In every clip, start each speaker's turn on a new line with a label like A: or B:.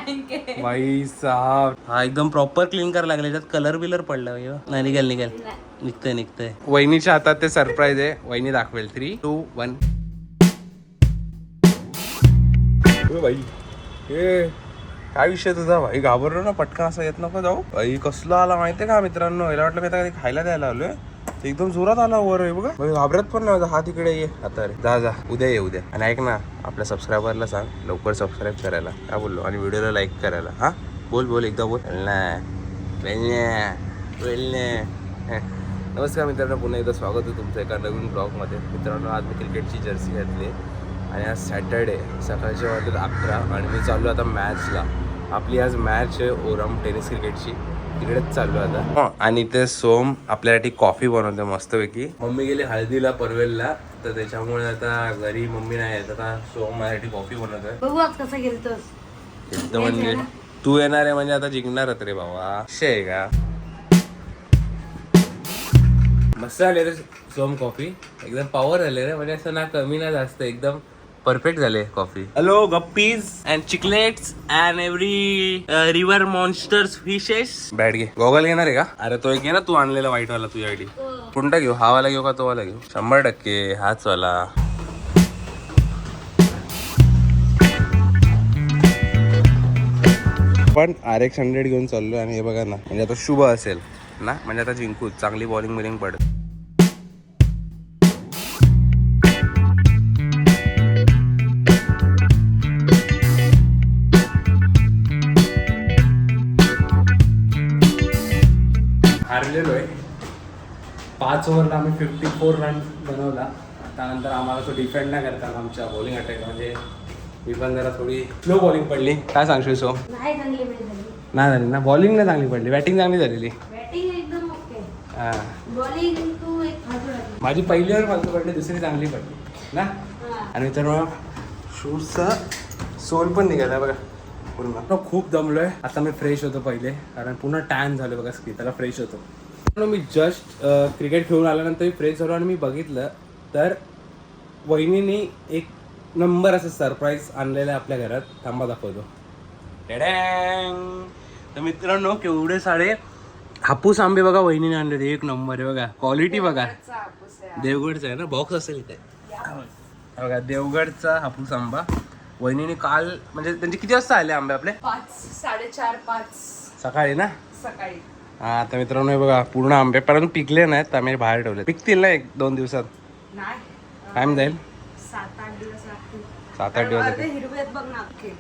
A: भाई साहब हा एकदम प्रॉपर क्लीन करायला लागले. त्याच्यात कलर बिलर पडला. नाही निघेल निघतंय. वहिनीच्या हातात ते सरप्राईज आहे. वहिनी दाखवेल. 3, 2, 1. भाई काय विषय तुझा भाई? घाबरलो ना पटकन. असं येत नको जाऊ भाई. कसला आला माहितीये का मित्रांनो? याला वाटलं मी आता कधी खायला द्यायला आलोय. एकदम जोरात आला वर आहे बघा. घाबरत पण नाही. हा तिकडे ये आता. रे जा उद्या ये उद्या. आणि ऐक ना, आपल्या सबस्क्रायबरला सांग लवकर सबस्क्राईब करायला. काय बोललो? आणि व्हिडिओला लाईक करायला. हा बोल एकदा बोल. नमस्कार मित्रांनो, पुन्हा एकदा स्वागत आहे तुमचं एका नवीन ब्लॉगमध्ये. मित्रांनो, आज मी क्रिकेटची जर्सी घातली आणि आज सॅटर्डे सकाळचे वाजले 11 आणि मी चाललो आता मॅचला. आपली आज मॅच आहे ओरम टेनिस क्रिकेटची. तिकडेच चाललो आता. आणि ते सोम आपल्यासाठी कॉफी बनवते मस्तपैकी. मम्मी गेली हळदीला पनवेलला, तर त्याच्यामुळे आता घरी मम्मी नाही येत. आता सोम माझ्यासाठी कॉफी बनवतोय.
B: बघू आज कसं गेलतोस.
A: एकदम म्हणजे तू येणार आहे म्हणजे आता जिंकणारच रे बाबा. शे का मस्त आले रे सोम कॉफी. एकदम पॉवर आले रे. म्हणजे असं ना कमी ना जास्त, एकदम परफेक्ट झाले coffee. Hello गप्पीज and Chiclets and every river monsters fishes. Bat घे. गॉगल घेणार आहे का? अरे तो एक घे ना, तू आणलेला व्हाईट वाला तुझ्यासाठी. कोणता घेऊ? हा वाला घेऊ का तो वाला घेऊ? 100% हाच वाला. पण RX 100 घेऊन चाललो. आणि हे बघा ना, म्हणजे आता शुभ असेल ना, म्हणजे आता जिंकू. चांगली बॉलिंग बिलिंग पडत. हारलेलो आहे. 5 ओव्हरला आम्ही 54 रन बनवला. त्यानंतर आम्हाला तो डिफेंड नाही करता आमच्या बॉलिंग अटॅक. म्हणजे मी पण जरा थोडी स्लो बॉलिंग पडली. काय सांगशील सो?
B: नाही चांगली
A: नाही झाली ना बॉलिंग. नाही चांगली पडली. बॅटिंग चांगली झालेली.
B: बॅटिंग एकदम ओके.
A: हां
B: बॉलिंग तू एक फालतू टाकली.
A: माझी पहिली ओव्हर फालतू पडली, दुसरी चांगली पडली ना. आणि तर मग शूजचा सोल पण निघाला बघा पूर्ण. खूप दमलोय. आता मी फ्रेश होतो पहिले, कारण पूर्ण टॅन झालं बघा स्किन. त्याला फ्रेश होतो. मी जस्ट क्रिकेट खेळून आल्यानंतर मी फ्रेश झालो आणि मी बघितलं तर वहिनीने एक नंबर असं सरप्राईज आणलेलं आहे आपल्या घरात. थांबा दाखवतो. तर मित्रांनो, केवढे सारे हापूस आंबे बघा वहिनीने आणले. एक नंबर आहे बघा. क्वालिटी बघा. देवगडचा आहे ना. बॉक्स असेल इथे बघा. देवगडचा हापूस आंबा वहिनीने काल, म्हणजे त्यांचे किती वाजता आले आंबे आपले?
B: 5, 4:30, 5
A: सकाळी ना.
B: सकाळी.
A: हा आता मित्रांनो हे बघा पूर्ण आंबे. परंतु पिकले नाहीत. आम्ही बाहेर ठेवले. पिकतील ना 1-2 दिवसात.
B: नाही
A: टाइम जाईल.
B: 7-8 दिवस लागतील.
A: 7-8 दिवस.
B: अर्धे हिरवे आहेत बघ ना अख्खे.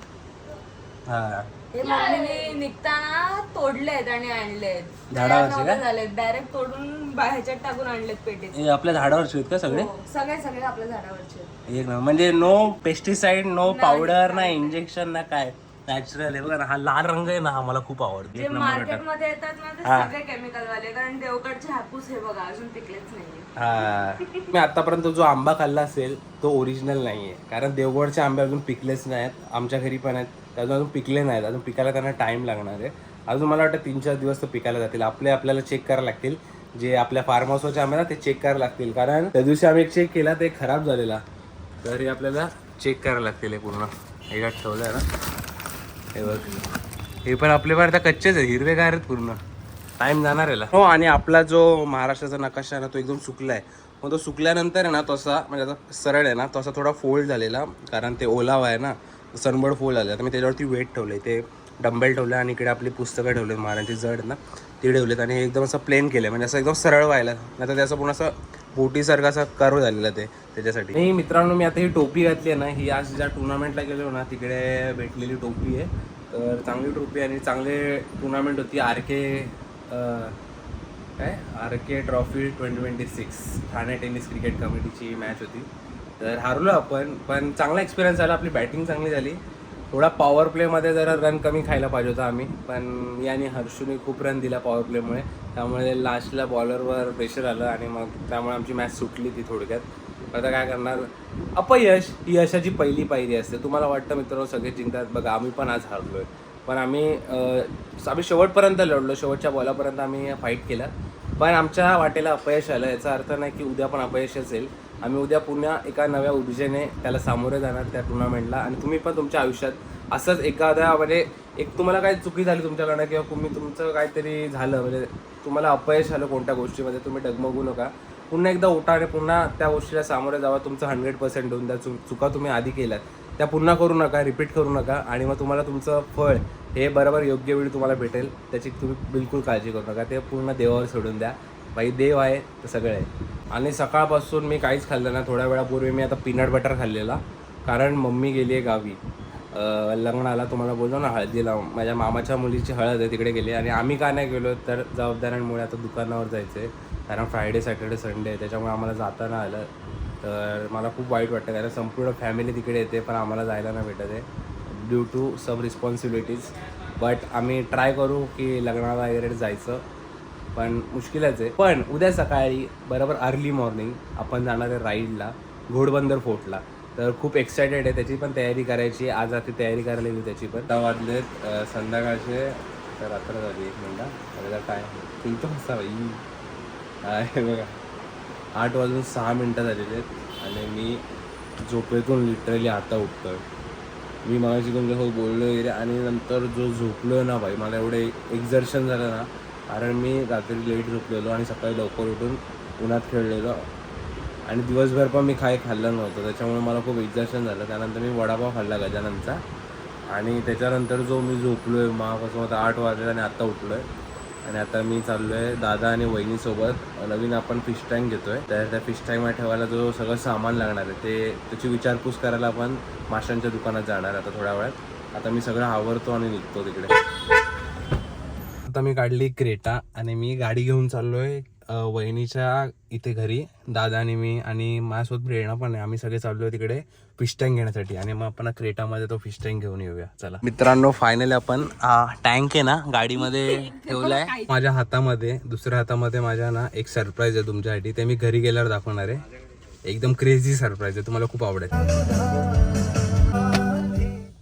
A: हा
B: हे मम्मीने निघताना तोडलेत आणि आणलेत.
A: झाडावरचे का?
B: झालेत. डायरेक्ट तोडून ह्याच्यात टाकून आणलेत पेटीत.
A: हे आपल्या झाडावरचे आहेत का सगळे?
B: हो, सगळे आपल्या झाडावरचे.
A: एक ना, म्हणजे नो पेस्टिसाइड, नो पावडर, ना इंजेक्शन, ना काय. नॅचरल आहे बघा ना. हा लाल रंग आहे ना, हा मला खूप आवडतो. एक नंबर.
B: मार्केट मध्ये येतात ना ते सगळे केमिकल वाले. कारण देवगडचे हापूस हे बघा अजून पिकलेच नाहीये.
A: हा मी आतापर्यंत जो आंबा खाल्ला असेल तो ओरिजिनल नाहीये. कारण देवगडचे आंबे अजून पिकलेच नाहीत. आमच्या घरी पण आहेत, ते अजून पिकले नाहीत. अजून पिकायला त्यांना टाइम लागणार आहे. अजून मला वाटतं 3-4 दिवस तर पिकायला जातील. आपल्याला चेक करायला लागतील. जे आपल्या फार्म हाऊसवरचे आंबे ना ते चेक करायला लागतील. कारण त्या दिवशी आम्ही एक चेक केला ते खराब झालेला. तर हे आपल्याला चेक करायला लागतील. हे पूर्ण ह्याच्यात ठेवलं आहे ना. हे बघ, हे पण आपले पण आता कच्चेच आहेत, हिरवेगार आहेत पूर्ण. टाइम जाणार याला. हो, आणि आपला जो महाराष्ट्राचा नकाशा आहे ना तो एकदम सुकला आहे. मग तो सुकल्यानंतर आहे ना तसा, म्हणजे आता सरळ आहे ना तसा थोडा फोल्ड झालेला. कारण ते ओलावा आहे ना, सनबर्ड फोल्ड झाला. तर मी त्याच्यावरती वेट ठेवले. ते डंबेल ठेवले आणि इकडे आपली पुस्तकं ठेवले महाराजांची जड ना ती ठेवलेत. आणि हे एकदम असं प्लेन केलं, म्हणजे असं एकदम सरळ व्हायला. नाही तर त्याचं पूर्ण असं बोटीसारखं असं कर्व झालेलं ते. त्याच्यासाठी नाही मित्रांनो, मी आता ही टोपी घातली आहे ना, ही आज ज्या टुर्नामेंटला गेलो ना तिकडे भेटलेली टोपी आहे. तर चांगली टोपी आणि चांगले टुर्नामेंट होती. RK trophy 2026 Thane tennis cricket कमिटीची मॅच होती. तर हारलो आपण, पण चांगला एक्सपिरियन्स झाला. आपली बॅटिंग चांगली झाली. थोडा पॉवर प्लेमध्ये जरा रन कमी खायला पाहिजे होता आम्ही, पण मी आणि हर्षूने खूप रन दिला पॉवर प्लेमुळे. त्यामुळे लास्टला बॉलरवर प्रेशर आलं आणि मग त्यामुळे आमची मॅच सुटली ती थोडक्यात. आता काय करणार. अपयश ही यशाची पहिली पायरी असते. तुम्हाला वाटतं मित्रांनो सगळे जिंकतात, बघा आम्ही पण आज हारलो आहे. पण आम्ही शेवटपर्यंत लढलो. शेवटच्या बॉलापर्यंत आम्ही फाईट केला. पण आमच्या वाटेला अपयश आलं. याचा अर्थ नाही की उद्या पण अपयश असेल. आम्ही उद्या पुन्हा एका नव्या ऊर्जेने त्याला सामोरे जाणार त्या टुर्नामेंटला. आणि तुम्ही पण तुमच्या आयुष्यात असंच एखाद्या म्हणजे एक तुम्हाला काही चुकी झाली तुमच्याकडनं किंवा तुम्ही तुमचं काहीतरी झालं म्हणजे तुम्हाला अपयश आलं कोणत्या गोष्टीमध्ये, तुम्ही डगमगू नका. पुन्हा एकदा उठा आणि पुन्हा त्या गोष्टीला सामोरे जावा. तुमचं 100% देऊन द्या. चुका तुम्ही आधी केल्यात त्या पुन्हा करू नका, रिपीट करू नका. आणि मग तुम्हाला तुमचं फळ हे बरोबर योग्य वेळी तुम्हाला भेटेल. त्याची तुम्ही बिलकुल काळजी करू नका. ते पूर्ण देवावर सोडून द्या. बाई देव आहे तर सगळं आहे. आणि सकाळपासून मी काहीच खाल्लं ना. थोड्या वेळापूर्वी मी आता पीनट बटर खाल्लेला, कारण मम्मी गेली आहे गावी लग्नाला. तुम्हाला बोललो ना हळदीला, माझ्या मामाच्या मुलीची हळद आहे, तिकडे गेली. आणि आम्ही का नाही गेलो तर जबाबदाऱ्यांमुळे आता दुकानावर जायचं आहे, कारण फ्रायडे सॅटर्डे संडे आहे, त्याच्यामुळे आम्हाला जाता नाही आलं. तर मला खूप वाईट वाटतं, कारण संपूर्ण फॅमिली तिकडे येते पण आम्हाला जायला नाही भेटत आहे due to some responsibilities. But आम्ही ट्राय करू की लग्नाला वगैरे जायचं, पण मुश्किलच आहे. पण उद्या सकाळी बरोबर अर्ली मॉर्निंग आपण जाणार आहे राईडला, घोडबंदर फोर्टला. तर खूप एक्सायटेड आहे, त्याची पण तयारी करायची. आज रात्री तयारी करायला गेली त्याची पण. 10 वाजलेत संध्याकाळचे, तर रात्र झाली 1 मिनिट. आता काय तुमचं कसा बाई आहे बघा, 8 वाजून 6 मिनटं झालेली आहेत आणि मी झोपेतून लिटरली आता उठतोय. मी मगाशी तुमच्यासोबत बोललो वगैरे आणि नंतर जो झोपलो ना भाई, मला एवढे एक्झर्शन झालं ना, कारण मी रात्री लेट झोपलेलो आणि सकाळी लवकर उठून उन्हात खेळलेलो आणि दिवसभर पण मी खाल्लं नव्हतं, त्याच्यामुळे मला खूप एक्झर्शन झालं. त्यानंतर मी वडापाव खाल्ला गजाननचा आणि त्याच्यानंतर जो मी झोपलो आहे मापासून आता 8 वाजले आणि आत्ता उठलो आहे. आणि आता मी चाललो आहे दादा आणि वहिनीसोबत. नवीन आपण फिश टँक घेतो आहे, तर त्या फिश टँकमध्ये ठेवायला जो सगळं सामान लागणार आहे त्याची विचारपूस करायला आपण माशांच्या दुकानात जाणार आता थोड्या वेळात. आता मी सगळं आवरतो आणि निघतो तिकडे. आता मी काढली क्रेटा आणि मी गाडी घेऊन चाललो आहे वहिनीच्या इथे घरी. दादा आणि मी आणि माझ्यासोबत प्रेरणा पण आहे. आम्ही सगळे चाललो आहे तिकडे फिश टँक घेण्यासाठी आणि मग आपण क्रेटामध्ये तो फिश टँक घेऊन येऊया. चला मित्रांनो, फायनली आपण टँक आहे ना गाडीमध्ये ठेवलाय. माझ्या हातामध्ये, दुसऱ्या हातामध्ये माझ्या ना एक सरप्राईज आहे तुमच्यासाठी. ते मी घरी गेल्यावर दाखवणार आहे. एकदम क्रेझी सरप्राईज आहे, तुम्हाला खूप आवडेल.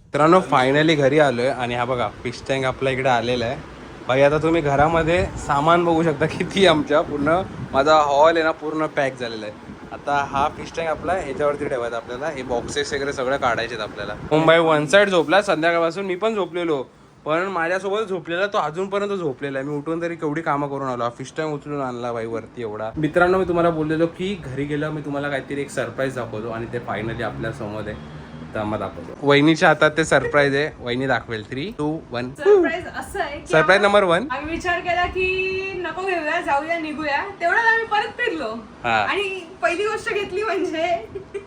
A: मित्रांनो फायनली घरी आलोय आणि हा बघा फिश टँक आपल्या इकडे आलेला आहे. भाई आता तुम्ही घरामध्ये सामान बघू शकता किती आमच्या. पूर्ण माझा हॉल आहे ना पूर्ण पॅक झालेला आहे. आता हा फिश टँक आपला ह्याच्यावरती ठेवायचा आपल्याला. हे बॉक्सेस वगैरे सगळं काढायचे आहेत आपल्याला. मुंबई वन साईड झोपला संध्याकाळपासून. मी पण झोपलेलो, पण माझ्यासोबत झोपलेला तो अजूनपर्यंत झोपलेला आहे. मी उठून तरी केवढी कामं करून आलो. फिश टँक उचलून आणला भाई वरती एवढा. मित्रांनो मी तुम्हाला बोललेलो की घरी गेल्यावर मी तुम्हाला काहीतरी एक सरप्राईज दाखवतो आणि ते फायनली आपल्या समोर आहे. दाखवतो. वहिनीच्या हातात ते सरप्राईज आहे. वहिनी दाखवेल. 3, 2, 1.
B: सरप्राईज असं आहे की
A: सरप्राईज नंबर 1.
B: आम्ही विचार केला की नको घेऊया, जाऊया, निघूया. तेवढ्यात आम्ही परत फिरलो आणि पहिली गोष्ट घेतली म्हणजे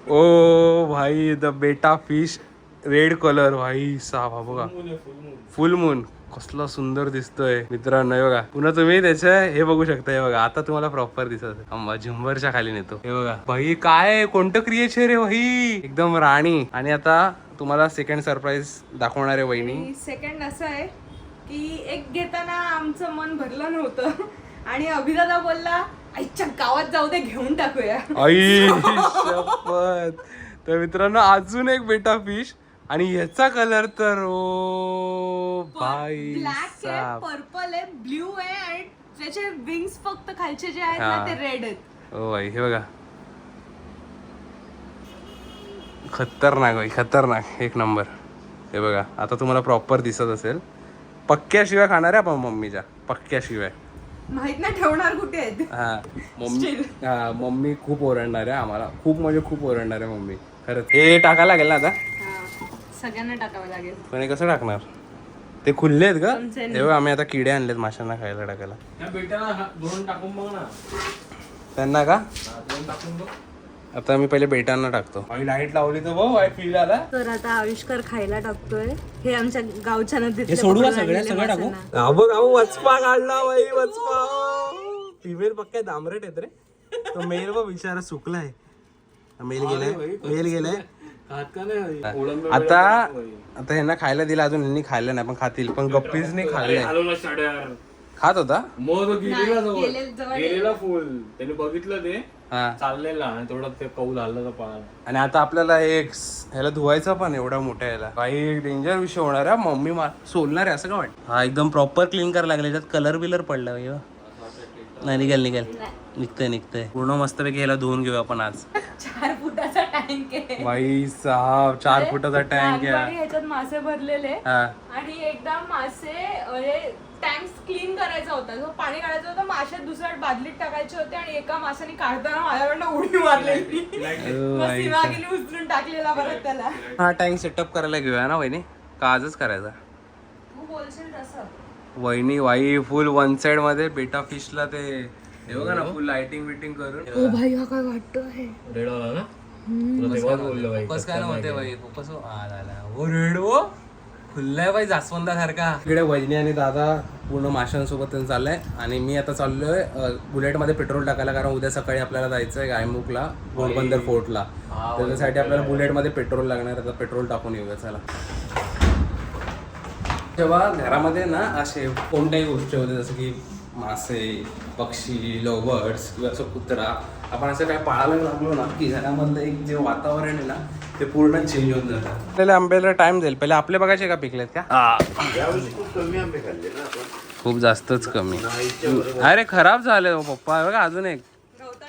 A: ओ भाई द बेटा फिश रेड कलर. भाई साहा बघा, फुल मून कसला सुंदर दिसतोय मित्रांनो. हे बघा, पुन्हा तुम्ही त्याचं हे बघू शकता. हे बघा आता तुम्हाला प्रॉपर दिसत. आंबा झुंबरच्या खाली नेतो. हे बघा भाई, काय कोणतं क्रिएचर आहे भाई, एकदम राणी. आणि आता तुम्हाला सेकंड सरप्राईज दाखवणार आहे वहिनी.
B: सेकंड असं आहे की एक घेताना आमचं मन भरलं नव्हतं आणि अभिदादा बोलला आईच्या गावात जाऊ दे, घेऊन टाकूया.
A: आई शपथ. तर मित्रांनो अजून एक बेटा फिश आणि ह्याचा कलर तर ओ भाई,
B: ब्लॅक आहे, पर्पल आहे, ब्ल्यू आहे आणि त्याचे विंग्स फक्त खालचे जे आहेत ना ते रेड आहेत.
A: ओ भाई हे बघा, खतरनाक भाई, खतरनाक, एक नंबर. हे बघा आता तुम्हाला प्रॉपर दिसत असेल. पक्क्या शिवाय खाणार आहे आपण मम्मीच्या, पक्क्या शिवाय.
B: माहित नाही ठेवणार कुठे आहेत.
A: मम्मी खूप ओरडणार आहे आम्हाला, खूप म्हणजे खूप ओरडणार आहे मम्मी खरंच. हे टाकायला लागेल ना आता,
B: सगळ्यांना टाकावं लागेल.
A: पण हे कसं टाकणार, ते खुल्ले आहेत का? हे बघ आम्ही आता किडे आणलेत माशांना खायला टाकायला. त्यांना का आता मी पहिले बेटांना टाकतो. लाईट लावली तर भाऊ फील आला.
B: तर आता आविष्कार खायला टाकतोय. हे आमच्या गावच्या नदीत
A: सोडू का सगळ्या टाकू. बघ वचपा काढला बाई, वचपा. फिमेल पक्क्या दामरेट आहेत रे. तो मेल बघ विचारा सुकलाय. मेल गेलाय. आता ह्यांना खायला दिला, अजून ह्यांनी खायला नाही पण खातील. पण गप्पीच नाही खाल्लंय. खात होता
C: गेलेला फुल त्याने बघितलं ते चाललेला आणि थोडं ते कौल हल्लं पाण्यात.
A: आणि आता आपल्याला एक ह्याला धुवायचं पण एवढा मोठा ह्याला. काही डेंजर विषय होणार आहे. मम्मी सोलणार आहे असं का वाटतं. हा एकदम प्रॉपर क्लीन करायला लागले. त्याच्यात कलर बिलर पडला नाही. निघेल निघतंय पूर्ण मस्तपैकी ह्याला धुवून घेऊ आपण आज.
B: 4 फुटाचा टँक टँक आहे
A: बाई साहेब 4 फुटाचा टँक
B: लहानपणी
A: आहे.
B: ह्याच्यात मासे भरलेले
A: हा.
B: आणि एकदा मासे टँक क्लीन करायचा होता जो पाणी काढायचं होतं माशात दुसऱ्या बादलीत टाकायचे होते आणि एका माशाने काढताना माझ्याकडनं उडी मारलेली मग सीमा गेली उचलून टाकलेला परत त्याला.
A: हा टँक सेटअप करायला घेऊया ना वहिनी का आजच करायचा?
B: तू बोलशील तसं.
A: वहिनी वाई फुल वन साइड मध्ये बेटा फिशला ते हे बघा ना फुल लाइटिंग बिटिंग करून.
B: ओ भाई हा काय वाटतं आहे
C: रेडवाला ना तुला तेव्हाच बोललो बाई
A: फोकस काय नव्हते बाई फोकस ओ रेड ओ खुल्लाय बाई जास्वंदा सारखा. इकडे वहिनी आणि दादा पूर्ण माशांसोबत चाललंय आणि मी आता चाललोय बुलेटमध्ये पेट्रोल टाकायला कारण उद्या सकाळी आपल्याला जायचंय गायमुखला घोडबंदर फोर्टला. त्याच्यासाठी आपल्याला बुलेटमध्ये पेट्रोल लागणार आहे तर पेट्रोल टाकून येऊया चला. तेव्हा घरामध्ये ना असे कोणत्याही गोष्टी होते जसं की मासे पक्षी लव्हबर्ड्स किंवा असं कुत्रा आपण असं काय पाळायला लागलो ना की घरामधलं एक जे वातावरण आहे ना ते पूर्ण चेंज होऊन जातं. आपल्याला आंब्याला टाइम जाईल पहिले आपले बघायचे का पिकलेत का?
D: यावर्षी खूप कमी आंबे खाल्ले ना आपण.
A: खूप जास्तच कमी. अरे खराब झाले हो पप्पा बघा अजून एक.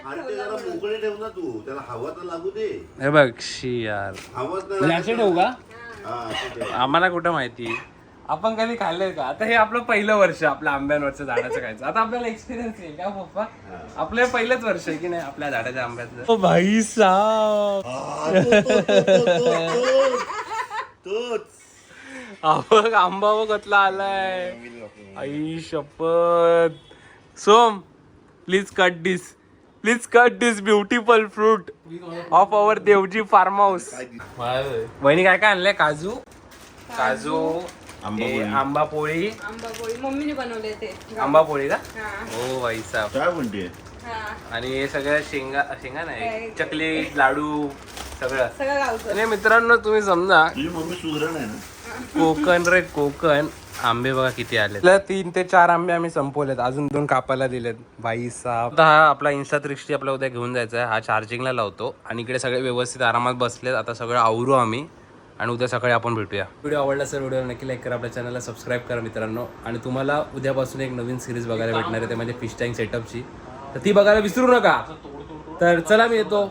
D: अरे ते जरा मोकळे ठेव ना तू त्याला हवा तर लागू दे.
A: हे बघ शी यार
D: हवाच
A: असे ठेवू का?
D: हा असं ठेव.
A: आम्हाला कुठं माहिती आपण कधी खाल्लंय का? आता हे आपलं पहिलं वर्ष आपल्या आंब्यांवरचं झाडाचं खायचं. आता आपल्याला एक्सपिरियन्स येईल का पप्पा? आपलं पहिलंच वर्ष आहे की नाही आपल्या झाडाच्या आंब्याचं. ओ भाई साहब
D: तोच
A: आंबा बघ कतला आलाय. आई शपथ. Som please cut this beautiful fruit of our Devji farm house. वहिनी काय काय आणलंय? काजू आंबा पोळी.
B: आंबा पोळी मम्मीने बनवले ते
A: आंबा पोळी का?
B: हा.
A: हो भाई साहब.
D: काय म्हणते
B: हा.
A: आणि हे सगळं शेंगा नाही चकली लाडू सगळं.
B: सगळं गावचं.
A: आणि मित्रांनो तुम्ही समजा
D: तुझी मम्मी सुधरण आहे ना.
A: कोकण रे कोकण. आंबे बघा किती आले. 3 ते 4 आंबे आम्ही संपवलेत अजून 2 कापायला दिलेत भाई साहब. आता हा आपला Insta360 आपला उद्या घेऊन जायचा आहे. हा चार्जिंगला लावतो आणि इकडे सगळे व्यवस्थित आरामात बसलेत. आता सगळं आवरू आम्ही आणि उद्या सकाळी आपण भेटूया. व्हिडिओ आवडला सर व्हिडिओ नक्की लाईक करा आपल्या चॅनलला सबस्क्राईब करा मित्रांनो. आणि तुम्हाला उद्यापासून एक नवीन सिरीज बघायला भेटणार आहे ते म्हणजे फिश टँक सेटअपची तर ती बघायला विसरू नका. तर चला मी येतो